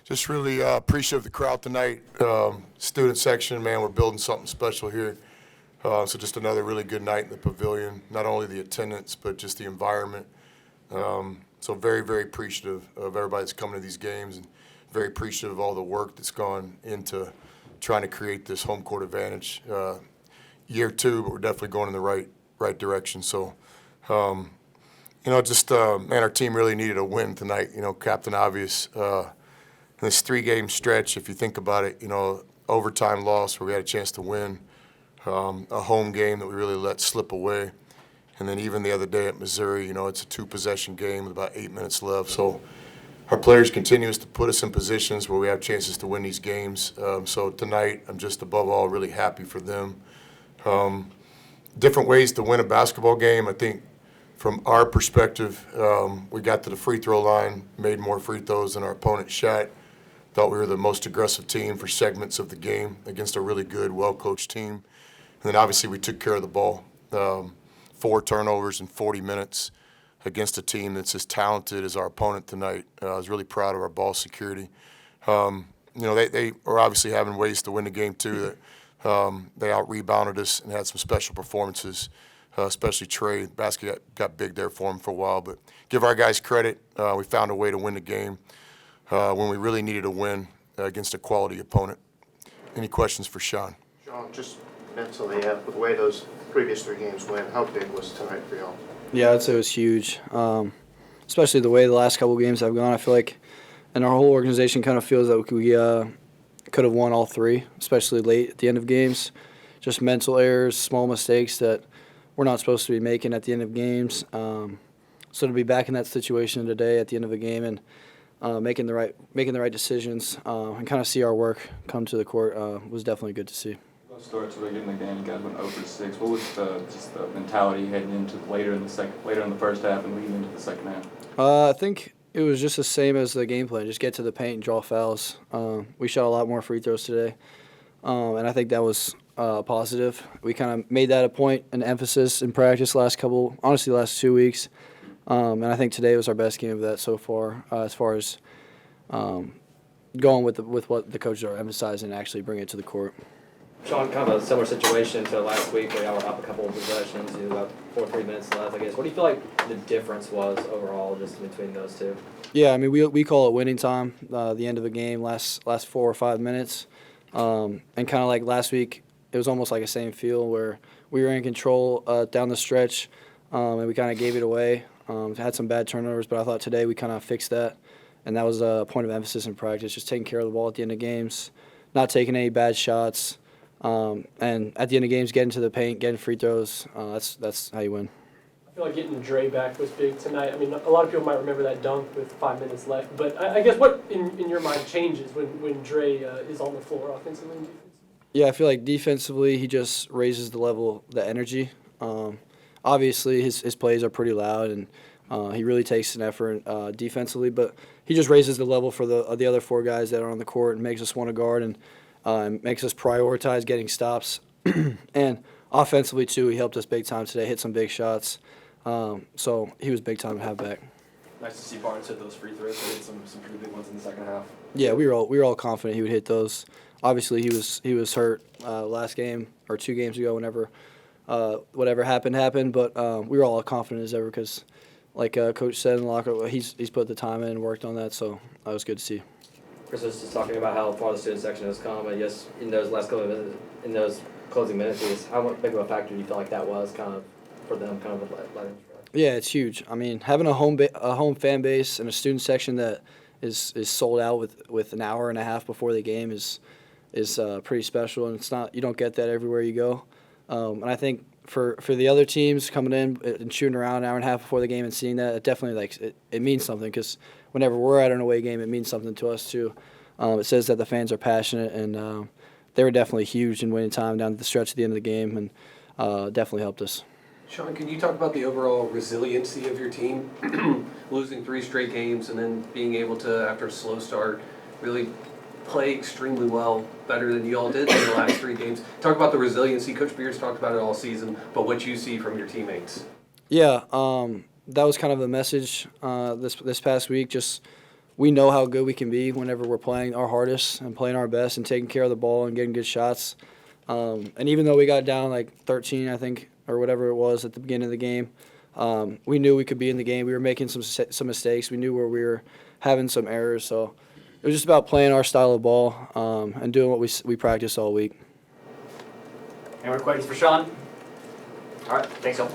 Just really appreciative of the crowd tonight. Student section, man, we're building something special here. So just another really good night in the pavilion. Not only the attendance, but just the environment. So very, very appreciative of everybody that's coming to these games, and very appreciative of all the work that's gone into trying to create this home court advantage. Year two, but we're definitely going in the right direction. So, man, our team really needed a win tonight. Captain Obvious. In this 3-game stretch, if you think about it, overtime loss where we had a chance to win, a home game that we really let slip away, and then even the other day at Missouri, it's a 2-possession game with about 8 minutes left. So our players continues to put us in positions where we have chances to win these games. So tonight, I'm just above all really happy for them. Different ways to win a basketball game. I think from our perspective, we got to the free throw line, made more free throws than our opponent shot. Thought we were the most aggressive team for segments of the game against a really good, well-coached team. And then obviously we took care of the ball. 4 turnovers in 40 minutes against a team that's as talented as our opponent tonight. I was really proud of our ball security. They are obviously having ways to win the game too. They out-rebounded us and had some special performances, especially Trey. The basket got big there for him for a while. But give our guys credit. We found a way to win the game when we really needed a win against a quality opponent. Any questions for Sean? Sean, just mentally, with the way those previous 3 games went, how big was tonight for y'all? Yeah, I'd say it was huge, especially the way the last couple games have gone. I feel like, and our whole organization kind of feels that we could have won all 3, especially late at the end of games. Just mental errors, small mistakes that we're not supposed to be making at the end of games. So to be back in that situation today at the end of a game and making the right decisions and kind of see our work come to the court was definitely good to see. Let's start to begin the game. You guys went 0-6. What was the mentality heading into later in the first half and leading into the second half? I think it was just the same as the game plan. Just get to the paint and draw fouls. We shot a lot more free throws today, and I think that was positive. We kind of made that a point, an emphasis in practice last 2 weeks. And I think today was our best game of that so far, as far as going with what the coaches are emphasizing and actually bring it to the court. Sean, kind of a similar situation to last week where y'all were up a couple of possessions, about 4-3 minutes left, I guess. What do you feel like the difference was overall just between those two? Yeah, I mean, we call it winning time, the end of the game, last 4 or 5 minutes. And kind of like last week, it was almost like a same feel where we were in control down the stretch, and we kind of gave it away. Had some bad turnovers, but I thought today we kind of fixed that, and that was a point of emphasis in practice, just taking care of the ball at the end of games, not taking any bad shots, and at the end of games, getting to the paint, getting free throws. That's how you win. I feel like getting Dre back was big tonight. I mean, a lot of people might remember that dunk with 5 minutes left, but I guess what, in your mind, changes when Dre is on the floor offensively and defensively? Yeah, I feel like defensively he just raises the level, the energy. Obviously, his plays are pretty loud, and he really takes an effort defensively. But he just raises the level for the other 4 guys that are on the court and makes us want to guard and makes us prioritize getting stops. And offensively, too, he helped us big time today, hit some big shots. So he was big time to have back. Nice to see Barnes hit those free throws. He hit some pretty big ones in the second half. Yeah, we were all confident he would hit those. Obviously, he was hurt last game or 2 games ago whenever whatever happened, but we were all confident as ever because, like Coach said in the locker room, he's put the time in and worked on that, so that was good to see. Chris was just talking about how far the student section has come, and yes, in those those closing minutes, how big of a factor do you feel like that was kind of for them, kind of letting? Yeah, it's huge. I mean, having a home fan base and a student section that is sold out with an hour and a half before the game is pretty special, and you don't get that everywhere you go. And I think for the other teams coming in and shooting around an hour and a half before the game and seeing that, it definitely it means something because whenever we're at an away game, it means something to us too. It says that the fans are passionate, and they were definitely huge in winning time down the stretch at the end of the game, and definitely helped us. Sean, can you talk about the overall resiliency of your team, losing 3 straight games and then being able to, after a slow start, really play extremely well, better than you all did in the last 3 games? Talk about the resiliency. Coach Beers talked about it all season, but what you see from your teammates. Yeah, that was kind of the message this past week. Just we know how good we can be whenever we're playing our hardest and playing our best and taking care of the ball and getting good shots. And even though we got down like 13, I think, or whatever it was at the beginning of the game, we knew we could be in the game. We were making some mistakes. We knew where we were having some errors. So it was just about playing our style of ball and doing what we practiced all week. Any more questions for Sean? All right, thanks, all.